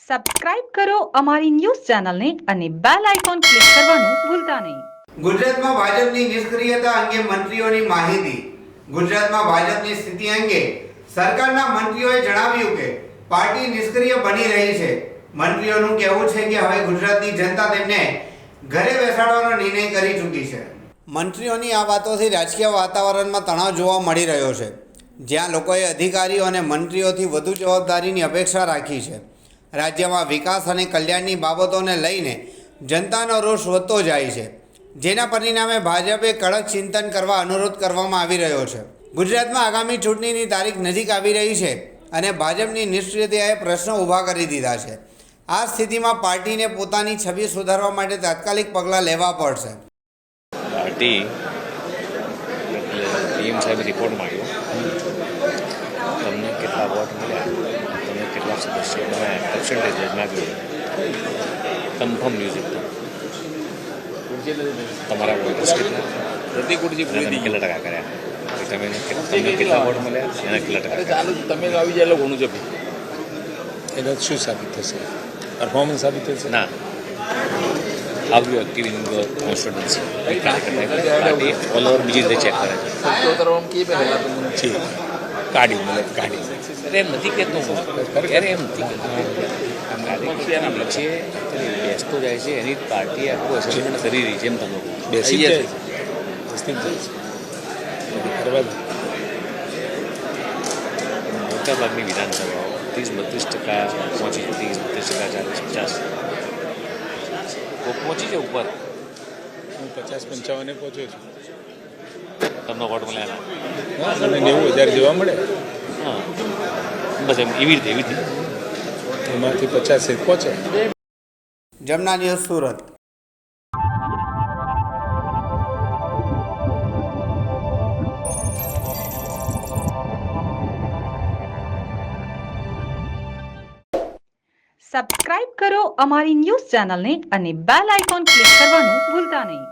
Subscribe કરો અમારી news ચેનલને અને બેલ આઇકોન ક્લિક કરવાનું ભૂલતા નહીં. ગુજરાતમાં ભાજપની નિષ્ક્રિયતા અંગે મંત્રીઓની માહિતી. ગુજરાતમાં ભાજપની સ્થિતિ અંગે સરકારના મંત્રીઓએ જણાવ્યું કે પાર્ટી નિષ્ક્રિય બની રહી છે. મંત્રીઓનું કહેવું છે કે હવે ગુજરાતની જનતા તેમને ઘરે બેસાડવાનો નિર્ણય કરી ચૂકી છે. મંત્રીઓની આ વાતોથી રાજકીય વાતાવરણમાં તણાવ જોવા મળી રહ્યો છે, જ્યાં લોકોએ અધિકારીઓ અને મંત્રીઓથી વધુ જવાબદારીની અપેક્ષા રાખી છે. રાજ્યમાં વિકાસ અને કલ્યાણની બાબતોને લઈને જનતાનો રોષ વધતો જાય છે, જેના પરિણામે ભાજપે કડક ચિંતન કરવા અનુરોધ કરવામાં આવી રહ્યો છે. ગુજરાતમાં આગામી ચૂંટણીની તારીખ નજીક આવી રહી છે અને ભાજપની નિષ્ક્રિયતાએ પ્રશ્નો ઊભા કરી દીધા છે. આ સ્થિતિમાં પાર્ટીને પોતાની છબી સુધારવા માટે તાત્કાલિક પગલાં લેવા પડશે. પાર્ટી ટીમ સાહેબ રિપોર્ટ માંગ્યો, તમને કેટલા વોટ મળ્યા, તમને કેટલા સદસ્યો, તમે પર્સન્ટેજ માગ્યું, કન્ફર્મ ન્યૂઝ એકદમ તમારા વોટ કેટલા, કેટલા ટકા કર્યા, તમે કેટલા વોટ મળ્યા, એના કેટલા ટકા. ચાલો તમે આવી જાય ઘણું છે એટલે શું સાબિત થશે? પરફોર્મન્સ સાબિત થશે ના. How you active in your constituency party all over બીજી રીતે ચેક કરે છે. કાઢી મતલબ કાઢી અરે એમ નથી કહેતો હું, અરે એમ નથી કહેતો. કાર્યકર્તાના નીચે બેસતો જાય છે, એની પાર્ટી આખું એસેસમેન્ટ કરી રહી છે. એમ તમે બેસી જાય બરાબર. મોટાભાગની વિધાનસભાઓ 30-32% પહોંચી છે, 30-32%, 40-50 પહોંચી છે ઉપર. હું 50-55 પહોંચ્યો છું. તમને વોટ મળ્યા હા, મને 90,000 જેવા મળે. હા, બસ એમ એવી રીતે એમાંથી 50 પહોંચે. જમના ન્યૂઝ સુરત. સબસ્ક્રાઇબ કરો અમારી ન્યૂઝ ચેનલને અને બેલ આઇકોન ક્લિક કરવાનું ભૂલતા નહીં.